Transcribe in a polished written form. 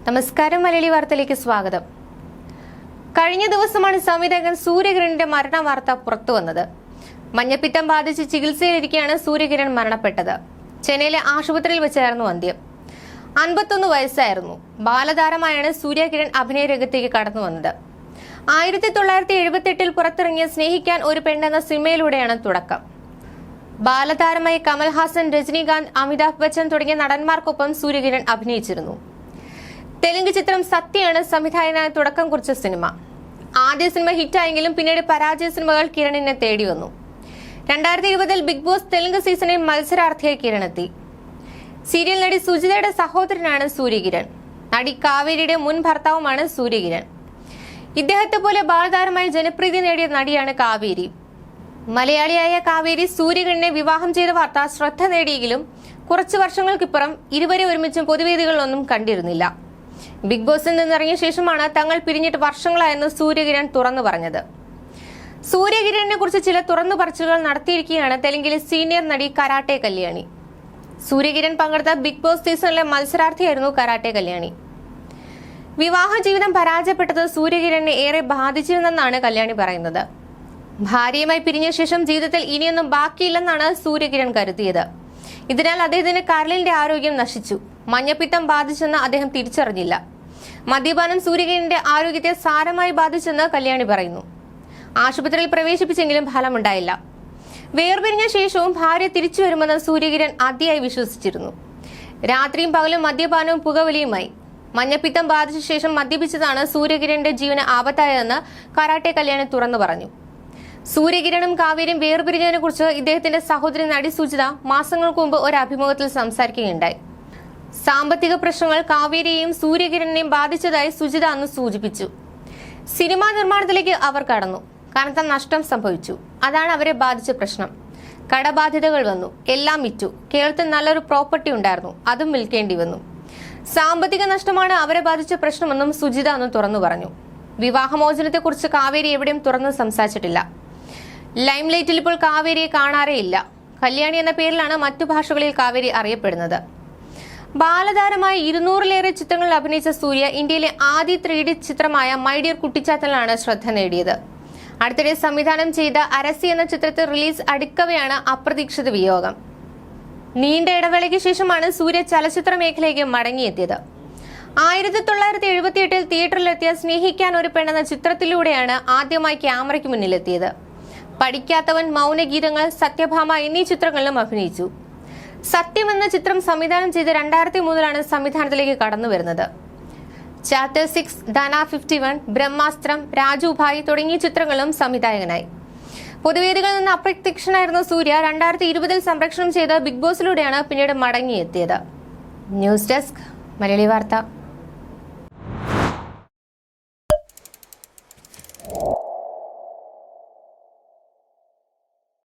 നമസ്കാരം, മലയാളി വാർത്തയിലേക്ക് സ്വാഗതം. കഴിഞ്ഞ ദിവസമാണ് സംവിധായകൻ സൂര്യകിരണിന്റെ മരണ വാർത്ത പുറത്തുവന്നത്. മഞ്ഞപ്പിത്തം ബാധിച്ച് ചികിത്സയിലിരിക്കെയാണ് സൂര്യകിരൺ മരണപ്പെട്ടത്. ചെന്നൈയിലെ ആശുപത്രിയിൽ വെച്ചായിരുന്നു അന്ത്യം. 51 വയസ്സായിരുന്നു. ബാലതാരമായാണ് സൂര്യകിരൺ അഭിനയ രംഗത്തേക്ക് കടന്നു വന്നത്. 1978 പുറത്തിറങ്ങിയ സ്നേഹിക്കാൻ ഒരു പെണ്ണെന്ന സിനിമയിലൂടെയാണ് തുടക്കം. ബാലതാരമായി കമൽഹാസൻ, രജനീകാന്ത്, അമിതാഭ് ബച്ചൻ തുടങ്ങിയ നടന്മാർക്കൊപ്പം സൂര്യകിരൺ അഭിനയിച്ചിരുന്നു. തെലുങ്ക് ചിത്രം സത്യയാണ് സംവിധായകനായ തുടക്കം കുറിച്ച സിനിമ. ആദ്യ സിനിമ ഹിറ്റായെങ്കിലും പിന്നീട് പരാജയ സിനിമകൾ കിരണിനെ തേടി വന്നു. 2020 ബിഗ് ബോസ് തെലുങ്ക് സീസണിൽ മത്സരാർത്ഥിയായി കിരണെത്തി. സീരിയൽ നടി സുജിതയുടെ സഹോദരനാണ് സൂര്യകിരൺ. നടി കാവേരിയുടെ മുൻ ഭർത്താവുമാണ് സൂര്യകിരൺ. ഇദ്ദേഹത്തെ പോലെ ബാലതാരമായി ജനപ്രീതി നേടിയ നടിയാണ് കാവേരി. മലയാളിയായ കാവേരി സൂര്യകിരണിനെ വിവാഹം ചെയ്ത വാർത്ത ശ്രദ്ധ നേടിയെങ്കിലും കുറച്ചു വർഷങ്ങൾക്കിപ്പുറം ഇരുവരെ ഒരുമിച്ചും പൊതുവേദികളിലൊന്നും കണ്ടിരുന്നില്ല. ബിഗ് ബോസിൽ നിന്നിറങ്ങിയ ശേഷമാണ് തങ്ങൾ പിരിഞ്ഞിട്ട് വർഷങ്ങളായെന്ന് സൂര്യകിരൺ തുറന്നു പറഞ്ഞത്. സൂര്യകിരണിനെ കുറിച്ച് ചില തുറന്നു പറച്ചിലുകൾ നടത്തിയിരിക്കുകയാണ് തെലുങ്കിലെ സീനിയർ നടി കരാട്ടെ കല്യാണി. സൂര്യകിരൺ പങ്കെടുത്ത ബിഗ് ബോസ് സീസണിലെ മത്സരാർത്ഥിയായിരുന്നു കരാട്ടെ കല്യാണി. വിവാഹ ജീവിതം പരാജയപ്പെട്ടത് സൂര്യകിരണിനെ ഏറെ ബാധിച്ചിരുന്നെന്നാണ് കല്യാണി പറയുന്നത്. ഭാര്യയുമായി പിരിഞ്ഞ ശേഷം ജീവിതത്തിൽ ഇനിയൊന്നും ബാക്കിയില്ലെന്നാണ് സൂര്യകിരൺ കരുതിയത്. ഇതിനാൽ അദ്ദേഹത്തിന്റെ കരളിന്റെ ആരോഗ്യം നശിച്ചു. മഞ്ഞപ്പിത്തം ബാധിച്ചെന്ന് അദ്ദേഹം തിരിച്ചറിഞ്ഞില്ല. മദ്യപാനം സൂര്യകിരണിന്റെ ആരോഗ്യത്തെ സാരമായി ബാധിച്ചെന്ന് കല്യാണി പറയുന്നു. ആശുപത്രിയിൽ പ്രവേശിപ്പിച്ചെങ്കിലും ഫലമുണ്ടായില്ല. വേർപിരിഞ്ഞ ശേഷവും ഭാര്യ തിരിച്ചു വരുമെന്ന് സൂര്യകിരൺ അതിയായി വിശ്വസിച്ചിരുന്നു. രാത്രിയും പകലും മദ്യപാനവും പുകവലിയുമായി. മഞ്ഞപ്പിത്തം ബാധിച്ച ശേഷം മദ്യപിച്ചതാണ് സൂര്യകിരണിന്റെ ജീവന് ആപത്തായതെന്ന് കരാട്ടെ കല്യാണി തുറന്നു പറഞ്ഞു. സൂര്യകിരണും കാവേരിയും വേർപിരിഞ്ഞതിനെ കുറിച്ച് ഇദ്ദേഹത്തിന്റെ സഹോദരി നടി സുജിത മാസങ്ങൾക്ക് മുമ്പ് ഒരു അഭിമുഖത്തിൽ സംസാരിക്കുകയുണ്ടായി. സാമ്പത്തിക പ്രശ്നങ്ങൾ കാവേരിയെയും സൂര്യകിരണിനെയും ബാധിച്ചതായി സുജിത അന്ന് സൂചിപ്പിച്ചു. സിനിമാ നിർമ്മാണത്തിലേക്ക് അവർ കടന്നു. കനത്ത നഷ്ടം സംഭവിച്ചു. അതാണ് അവരെ ബാധിച്ച പ്രശ്നം. കടബാധ്യതകൾ വന്നു. എല്ലാം വിറ്റു. കേരളത്തിൽ നല്ലൊരു പ്രോപ്പർട്ടി ഉണ്ടായിരുന്നു, അതും വിൽക്കേണ്ടി വന്നു. സാമ്പത്തിക നഷ്ടമാണ് അവരെ ബാധിച്ച പ്രശ്നമെന്നും സുജിത അന്ന് തുറന്നു പറഞ്ഞു. വിവാഹമോചനത്തെക്കുറിച്ച് കാവേരി എവിടെയും തുറന്നു സംസാരിച്ചിട്ടില്ല. ലൈംലൈറ്റിൽ ഇപ്പോൾ കാവേരിയെ കാണാറേയില്ല. കല്യാണി എന്ന പേരിലാണ് മറ്റു ഭാഷകളിൽ കാവേരി അറിയപ്പെടുന്നത്. ബാലതാരമായി 200-ലേറെ ചിത്രങ്ങളിൽ അഭിനയിച്ച സൂര്യ ഇന്ത്യയിലെ ആദ്യ 3D ചിത്രമായ മൈ ഡിയർ കുട്ടിച്ചാത്തനിലാണ് ശ്രദ്ധ നേടിയത്. അടുത്തിടെ സംവിധാനം ചെയ്ത അരസി എന്ന ചിത്രത്തിൽ റിലീസ് അടുക്കവെയാണ് അപ്രതീക്ഷിത വിയോഗം. നീണ്ട ഇടവേളയ്ക്ക് ശേഷമാണ് സൂര്യ ചലച്ചിത്ര മേഖലയിലേക്ക് മടങ്ങിയെത്തിയത്. 1978 തിയേറ്ററിലെത്തിയ സ്നേഹിക്കാൻ ഒരു പെണ്ണെന്ന ചിത്രത്തിലൂടെയാണ് ആദ്യമായി ക്യാമറയ്ക്ക് മുന്നിലെത്തിയത്. പഠിക്കാത്തവൻ, മൗനഗീതങ്ങൾ, സത്യഭാമ എന്നീ ചിത്രങ്ങളിലും അഭിനയിച്ചു. സത്യം എന്ന ചിത്രം സംവിധാനം ചെയ്ത് 2003 സംവിധാനത്തിലേക്ക് കടന്നു വരുന്നത്. ചാപ്റ്റർ 6, ധന 51, ബ്രഹ്മാസ്ത്രം, രാജു ഭായ് തുടങ്ങിയ ചിത്രങ്ങളും സംവിധായകനായി. പൊതുവേദികളിൽ നിന്ന് അപ്രത്യക്ഷനായിരുന്ന സൂര്യ 2020 സംപ്രേഷണം ചെയ്ത ബിഗ് ബോസിലൂടെയാണ് പിന്നീട് മടങ്ങിയെത്തിയത്. ന്യൂസ് ഡെസ്ക്, മലയാളി വാർത്ത.